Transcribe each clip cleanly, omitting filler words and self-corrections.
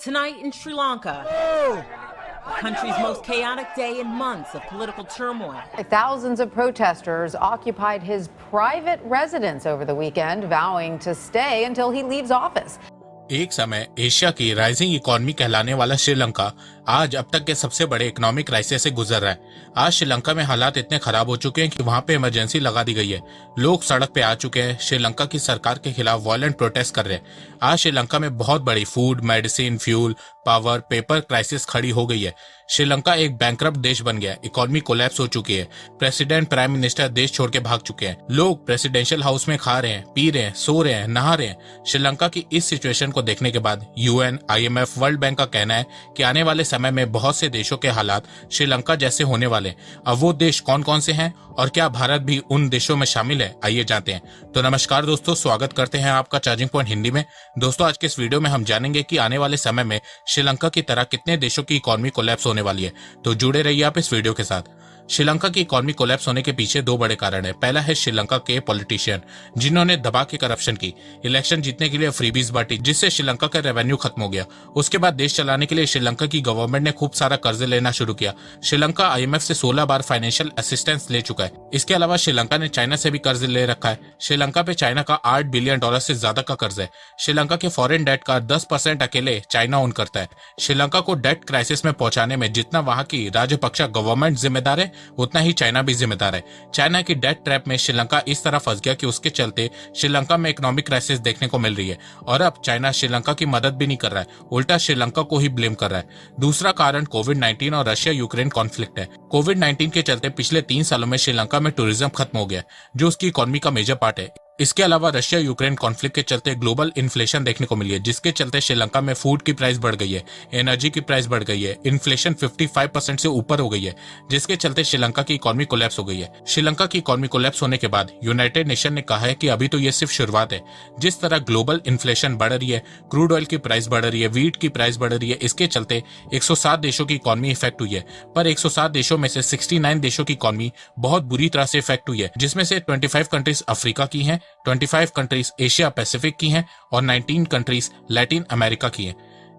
Tonight in Sri Lanka, the country's most chaotic day in months of political turmoil. Thousands of protesters occupied his private residence over the weekend, vowing to stay until he leaves office. एक समय Asia की rising economy कहलाने वाला श्रीलंका आज अब तक के सबसे बड़े इकोनॉमिक क्राइसिस से गुजर रहा है। आज श्रीलंका में हालात इतने खराब हो चुके हैं कि वहां पे इमरजेंसी लगा दी गई है। लोग सड़क पे आ चुके हैं, श्रीलंका की सरकार के खिलाफ वायलेंट प्रोटेस्ट कर रहे हैं। आज श्रीलंका में बहुत बड़ी food, medicine, fuel, power, paper crisis खड़ी हो गई है। श्रीलंका एक बैंकरप्ट देश बन गया, इकोनॉमी कोलैप्स हो चुकी है। प्रेसिडेंट, प्राइम मिनिस्टर देश छोड़ के भाग चुके हैं। लोग प्रेसिडेंशियल हाउस में खा रहे हैं, पी रहे हैं, सो रहे हैं, नहा रहे हैं। श्रीलंका की इस सिचुएशन को देखने के बाद यूएन, आईएमएफ, वर्ल्ड बैंक का कहना है कि आने वाले समय में बहुत से देशों के हालात श्रीलंका जैसे होने वाले। अब वो देश कौन कौन से हैं और क्या भारत भी उन देशों में शामिल है, आइए जानते हैं। तो नमस्कार दोस्तों, स्वागत करते हैं आपका चार्जिंग पॉइंट हिंदी में। दोस्तों, आज के इस वीडियो में हम जानेंगे कि आने वाले समय में श्रीलंका की तरह कितने देशों की इकोनॉमी कोलैप्स होने वाली है। तो जुड़े रहिए आप इस वीडियो के साथ। श्रीलंका की इकोनॉमी कोलैप्स होने के पीछे दो बड़े कारण है। पहला है श्रीलंका के पॉलिटिशियन, जिन्होंने दबा के करप्शन की, इलेक्शन जीतने के लिए फ्रीबीज बांटी, जिससे श्रीलंका का रेवेन्यू खत्म हो गया। उसके बाद देश चलाने के लिए श्रीलंका की गवर्नमेंट ने खूब सारा कर्ज लेना शुरू किया। श्रीलंका आईएमएफ से 16 बार फाइनेंशियल असिस्टेंस ले चुका है। इसके अलावा श्रीलंका ने चाइना से भी कर्ज ले रखा है। श्रीलंका पे चाइना का $8 बिलियन से ज्यादा का कर्ज है। श्रीलंका के फॉरेन डेट का 10% अकेले चाइना ओन करता है। श्रीलंका को डेट क्राइसिस में पहुंचाने में जितना वहां की राजपक्षा गवर्नमेंट जिम्मेदार है, उतना ही चाइना भी जिम्मेदार है। चाइना की डेट ट्रैप में श्रीलंका इस तरह फंस गया कि उसके चलते श्रीलंका में इकोनॉमिक क्राइसिस देखने को मिल रही है। और अब चाइना श्रीलंका की मदद भी नहीं कर रहा है, उल्टा श्रीलंका को ही ब्लेम कर रहा है। दूसरा कारण कोविड-19 और रशिया यूक्रेन कॉन्फ्लिक्ट है। कोविड-19 के चलते पिछले 3 सालों में श्रीलंका में टूरिज्म खत्म हो गया, जो उसकी इकोनॉमी का मेजर पार्ट है। इसके अलावा रशिया यूक्रेन कॉन्फ्लिक्ट के चलते ग्लोबल इन्फ्लेशन देखने को मिली है, जिसके चलते श्रीलंका में फूड की प्राइस बढ़ गई है, एनर्जी की प्राइस बढ़ गई है, इन्फ्लेशन 55% से ऊपर हो गई है, जिसके चलते श्रीलंका की इकोनॉमी कोलैप्स हो गई है। श्रीलंका की इकोनॉमी कोलैप्स होने के बाद यूनाइटेड नेशन ने कहा है कि अभी तो ये सिर्फ शुरुआत है। जिस तरह ग्लोबल इन्फ्लेशन बढ़ रही है, क्रूड ऑयल की प्राइस बढ़ रही है, वीट की प्राइस बढ़ रही है, इसके चलते 107 देशों की इकोनॉमी इफेक्ट हुई है। पर 107 देशों में से 69 देशों की इकोनॉमी बहुत बुरी तरह से इफेक्ट हुई है, जिसमें से 25 कंट्रीज अफ्रीका की हैं, 25 कंट्रीज एशिया पैसिफिक की हैं और 19 कंट्रीज लैटिन अमेरिका की हैं।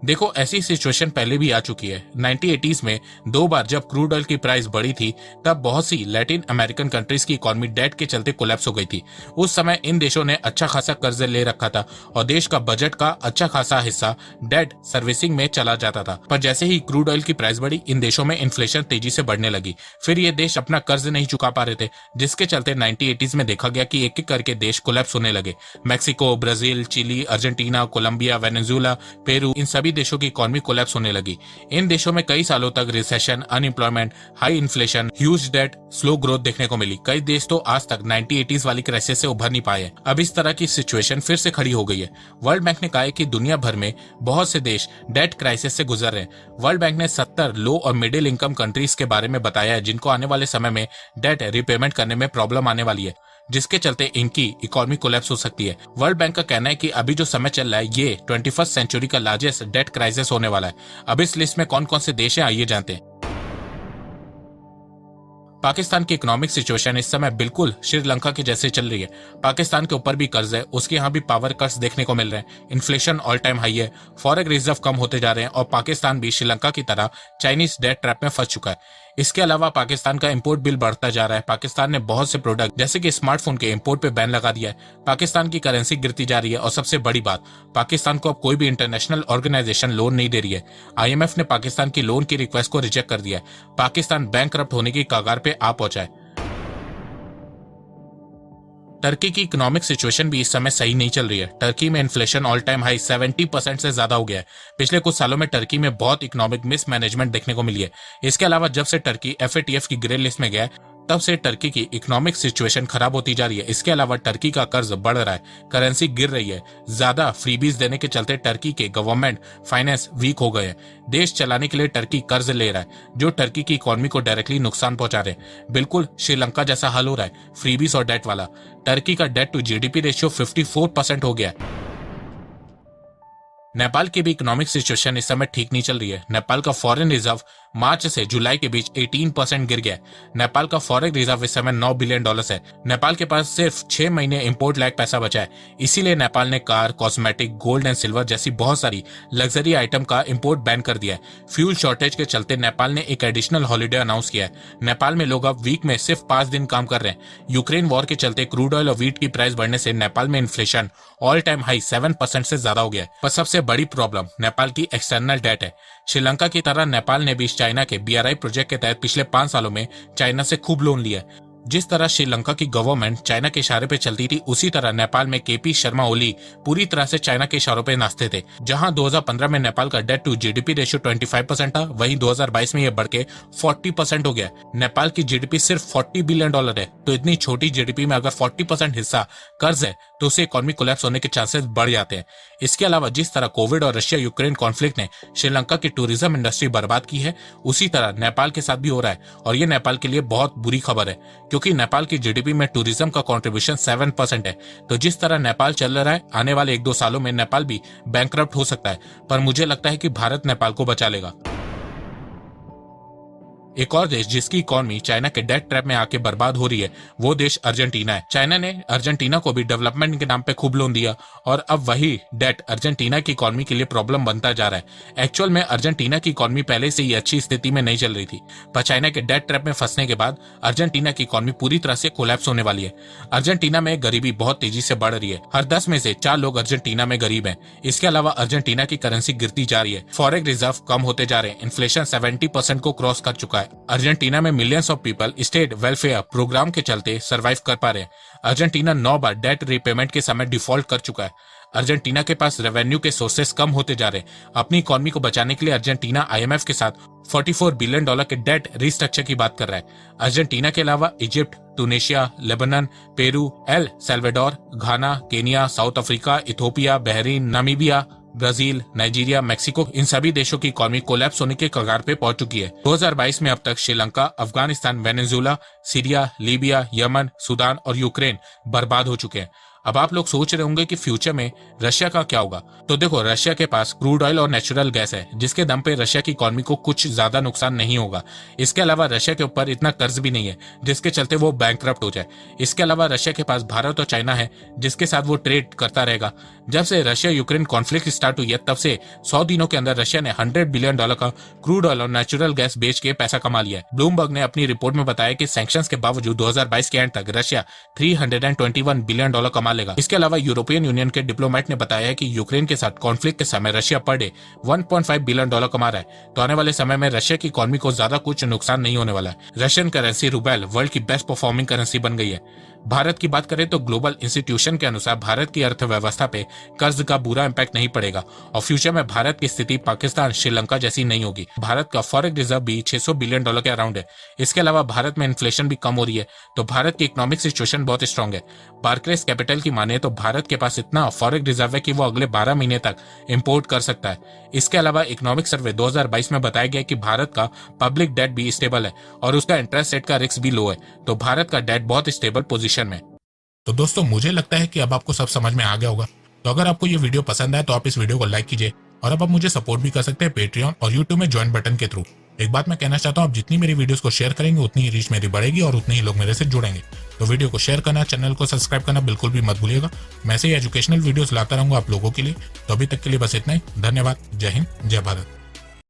देखो, ऐसी सिचुएशन पहले भी आ चुकी है। 1980s में 2 बार जब क्रूड ऑयल की प्राइस बढ़ी थी, तब बहुत सी लैटिन अमेरिकन कंट्रीज की इकोनॉमी डेट के चलते कोलैप्स हो गई थी। उस समय इन देशों ने अच्छा खासा कर्ज ले रखा था और देश का बजट का अच्छा खासा हिस्सा डेट सर्विसिंग में चला जाता था। पर जैसे ही क्रूड ऑयल की प्राइस बढ़ी, इन देशों में इन्फ्लेशन तेजी से बढ़ने लगी। फिर ये देश अपना कर्ज नहीं चुका पा रहे थे, जिसके चलते 1980s में देखा गया कि एक एक करके देश कोलैप्स होने लगे। Mexico, Brazil, Chile, Argentina, Colombia, Venezuela, Peru, इन सभी देशों की इकोनॉमी कोलैप्स होने लगी। इन देशों में कई सालों तक recession, unemployment, high inflation, huge debt, slow growth देखने को मिली। कई देश तो आज तक 1980s वाली क्राइसिस से उभर नहीं पाए। अब इस तरह की सिचुएशन फिर से खड़ी हो गई है। वर्ल्ड बैंक ने कहा है कि दुनिया भर में बहुत से देश डेट क्राइसिस से गुजर रहे हैं। वर्ल्ड बैंक ने 70 लो और मिडिल इनकम कंट्रीज के बारे में बताया है, जिनको आने वाले समय में डेट रिपेमेंट करने में प्रॉब्लम आने वाली है, जिसके चलते इनकी इकोनॉमी कोलैप्स हो सकती है। वर्ल्ड बैंक का कहना है कि अभी जो समय चल रहा है, ये 21st सेंचुरी का लार्जेस्ट डेट क्राइसिस होने वाला है। अब इस लिस्ट में कौन कौन से देश हैं, आइए जानते हैं। पाकिस्तान की इकोनॉमिक सिचुएशन इस समय बिल्कुल श्रीलंका के जैसे चल रही है। पाकिस्तान के ऊपर भी कर्ज है, उसके यहाँ भी पावर कट्स देखने को मिल रहे हैं, इन्फ्लेशन ऑल टाइम हाई है, फॉरेन रिजर्व कम होते जा रहे हैं और पाकिस्तान भी श्रीलंका की तरह चाइनीज डेट ट्रैप में फंस चुका है। इसके अलावा पाकिस्तान का इंपोर्ट बिल बढ़ता जा रहा है। पाकिस्तान ने बहुत से प्रोडक्ट जैसे कि स्मार्टफोन के इंपोर्ट पे बैन लगा दिया है। पाकिस्तान की करेंसी गिरती जा रही है और सबसे बड़ी बात, पाकिस्तान को अब कोई भी इंटरनेशनल ऑर्गेनाइजेशन लोन नहीं दे रही है। आईएमएफ ने पाकिस्तान की लोन की रिक्वेस्ट को रिजेक्ट कर दिया है। पाकिस्तान बैंकरप्ट होने की कगार पे आ पहुंचा है। टर्की की इकोनॉमिक सिचुएशन भी इस समय सही नहीं चल रही है। टर्की में इन्फ्लेशन ऑल टाइम हाई 70% से ज्यादा हो गया है। पिछले कुछ सालों में टर्की में बहुत इकोनॉमिक मिसमैनेजमेंट देखने को मिली है। इसके अलावा जब से टर्की FATF की ग्रे लिस्ट में गया है, तब से टर्की की इकोनॉमिक सिचुएशन खराब होती जा रही है। इसके अलावा टर्की का कर्ज बढ़ रहा है, करेंसी गिर रही है, ज्यादा फ्रीबीज देने के चलते टर्की के गवर्नमेंट फाइनेंस वीक हो गए हैं। देश चलाने के लिए टर्की कर्ज ले रहा है, जो टर्की की इकोनॉमी को डायरेक्टली नुकसान पहुंचा रहे हैं। बिल्कुल श्रीलंका जैसा हाल हो रहा है, फ्रीबीज और डेट वाला। टर्की का डेट टू GDP रेशियो 54% हो गया है। नेपाल की भी इकोनॉमिक सिचुएशन इस समय ठीक नहीं चल रही है। नेपाल का फॉरेन रिजर्व मार्च से जुलाई के बीच 18% गिर गया है। नेपाल का फॉरेन रिजर्व इस समय $9 बिलियन है। नेपाल के पास सिर्फ 6 महीने इंपोर्ट लायक पैसा बचा है। इसीलिए नेपाल ने car, cosmetic, gold and silver जैसी बहुत सारी लग्जरी आइटम का इंपोर्ट बैन कर दिया है। फ्यूल शॉर्टेज के चलते नेपाल ने एक एडिशनल हॉलीडे अनाउंस किया है। नेपाल में लोग अब वीक में सिर्फ 5 दिन काम कर रहे हैं। यूक्रेन वॉर के चलते क्रूड ऑयल और व्हीट की प्राइस बढ़ने से नेपाल में इन्फ्लेशन ऑल टाइम हाई 7% से ज्यादा हो गया है। पर सबसे बड़ी प्रॉब्लम नेपाल की एक्सटर्नल डेट है। श्रीलंका की तरह नेपाल ने भी चाइना के BRI प्रोजेक्ट के तहत पिछले 5 सालों में चाइना से खूब लोन लिया है। जिस तरह श्रीलंका की गवर्नमेंट चाइना के इशारे पे चलती थी, उसी तरह नेपाल में KP शर्मा ओली पूरी तरह से चाइना के इशारों पे नाचते थे। जहां 2015 में नेपाल का डेट टू GDP रेशियो 25% था, वहीं 2022 में यह बढ़ के 40% हो गया। नेपाल की GDP सिर्फ $40 बिलियन है, तो इतनी छोटी GDP में अगर 40% हिस्सा कर्ज है तो उसे इकोनॉमी कोलैप्स होने के चांसेस बढ़ जाते हैं। इसके अलावा जिस तरह कोविड और रशिया यूक्रेन कॉन्फ्लिक्ट ने श्रीलंका की टूरिज्म इंडस्ट्री बर्बाद की है, उसी तरह नेपाल के साथ भी हो रहा है और ये नेपाल के लिए बहुत बुरी खबर है, क्योंकि नेपाल की GDP में टूरिज्म का कंट्रीब्यूशन 7% है। तो जिस तरह नेपाल चल रहा है, आने वाले 1-2 सालों में नेपाल भी बैंकरप्ट हो सकता है, पर मुझे लगता है कि भारत नेपाल को बचा लेगा। एक और देश जिसकी इकोनॉमी चाइना के डेट ट्रैप में आके बर्बाद हो रही है, वो देश अर्जेंटीना है। चाइना ने अर्जेंटीना को भी डेवलपमेंट के नाम पे खूब लोन दिया और अब वही डेट अर्जेंटीना की इकोनॉमी के लिए प्रॉब्लम बनता जा रहा है। एक्चुअल में अर्जेंटीना की इकोनॉमी पहले से ही अच्छी स्थिति में नहीं चल रही थी, पर चाइना के डेट ट्रैप में फंसने के बाद अर्जेंटीना की इकोनॉमी पूरी तरह से कोलैप्स होने वाली है। अर्जेंटीना में गरीबी बहुत तेजी से बढ़ रही है। हर 10 में से 4 लोग अर्जेंटीना में गरीब हैं। इसके अलावा अर्जेंटीना की करेंसी गिरती जा रही है, फॉरेक्स रिजर्व कम होते जा रहे हैं, इन्फ्लेशन 70% को क्रॉस कर चुका है। अर्जेंटीना में millions of people state welfare program के चलते सरवाइव कर पा रहे हैं। अर्जेंटीना 9 बार डेट रीपेमेंट के समय डिफॉल्ट कर चुका है। अर्जेंटीना के पास रेवेन्यू के सोर्सेस कम होते जा रहे हैं। अपनी इकोनॉमी को बचाने के लिए अर्जेंटीना IMF के साथ $44 बिलियन के डेट रिस्ट्रक्चर की बात कर रहा है। अर्जेंटीना के अलावा Egypt, Tunisia, Lebanon, Peru, El Salvador, Ghana, Kenya, South Africa, Ethiopia, Bahrain, Namibia, Brazil, Nigeria, Mexico, इन सभी देशों की इकोनॉमी कोलैप्स होने के कगार पे पहुंच चुकी है। 2022 में अब तक Sri Lanka, Afghanistan, Venezuela, Syria, Libya, Yemen, Sudan और यूक्रेन बर्बाद हो चुके हैं। अब आप लोग सोच रहे होंगे कि फ्यूचर में रशिया का क्या होगा। तो देखो, रशिया के पास क्रूड ऑयल और नेचुरल गैस है, जिसके दम पे रशिया की इकोनॉमी को कुछ ज्यादा नुकसान नहीं होगा। इसके अलावा रशिया के ऊपर इतना कर्ज भी नहीं है जिसके चलते वो बैंकरप्ट हो जाए। इसके अलावा रशिया के पास भारत और चाइना है, जिसके साथ वो ट्रेड करता रहेगा। जब से रशिया यूक्रेन कॉन्फ्लिक्ट स्टार्ट हुई है, तब से 100 दिनों के अंदर रशिया ने $100 बिलियन का क्रूड ऑयल और नेचुरल गैस बेच के पैसा कमा लिया है। ब्लूमबर्ग ने अपनी रिपोर्ट में बताया कि सैंक्शंस के बावजूद 2022 के एंड तक रशिया $321 बिलियन कमा लेगा। इसके अलावा यूरोपियन यूनियन के डिप्लोमेट ने बताया है कि यूक्रेन के साथ कॉन्फ्लिक्ट के समय रशिया पर डे $1.5 बिलियन कमा रहा है। तो आने वाले समय में रशिया की इकोनॉमी को ज्यादा कुछ नुकसान नहीं होने वाला है। रशियन करेंसी रूबेल वर्ल्ड की बेस्ट परफॉर्मिंग करेंसी बन गई है। भारत की बात करें तो ग्लोबल इंस्टीट्यूशन के अनुसार भारत की अर्थव्यवस्था पे कर्ज का बुरा इंपैक्ट नहीं पड़ेगा और फ्यूचर में भारत की स्थिति पाकिस्तान, श्रीलंका जैसी नहीं होगी। भारत का फॉरेक्स रिजर्व भी $600 बिलियन के अराउंड है। इसके अलावा भारत में इन्फ्लेशन भी कम हो रही है, तो भारत की इकोनॉमिक सिचुएशन बहुत स्ट्रांग है। बार्कलेस कैपिटल की माने तो भारत के पास इतना फॉरेक्स रिजर्व है कि वो अगले 12 महीने तक इंपोर्ट कर सकता है। इसके अलावा इकोनॉमिक सर्वे 2022 में बताया गया कि भारत का पब्लिक डेट भी स्टेबल है और उसका इंटरेस्ट रेट का रिस्क भी लो है, तो भारत का डेट बहुत स्टेबल पोजीशन में। तो दोस्तों, मुझे लगता है कि अब आपको सब समझ में आ गया होगा। तो अगर आपको ये वीडियो पसंद आए तो आप इस वीडियो को लाइक कीजिए और अब आप मुझे सपोर्ट भी कर सकते हैं पेट्रियन और यूट्यूब में ज्वाइन बटन के थ्रू। एक बात मैं कहना चाहता हूँ, आप जितनी मेरी वीडियोस को शेयर करेंगे उतनी ही रीच मेरी बढ़ेगी और उतने ही लोग मेरे से जुड़ेंगे। तो वीडियो को शेयर करना, चैनल को सब्सक्राइब करना बिल्कुल भी मत भूलिएगा। मैं ऐसे ही एजुकेशनल वीडियोस लाता रहूंगा आप लोगों के लिए। तो अभी तक के लिए बस इतना ही। धन्यवाद। जय हिंद, जय भारत।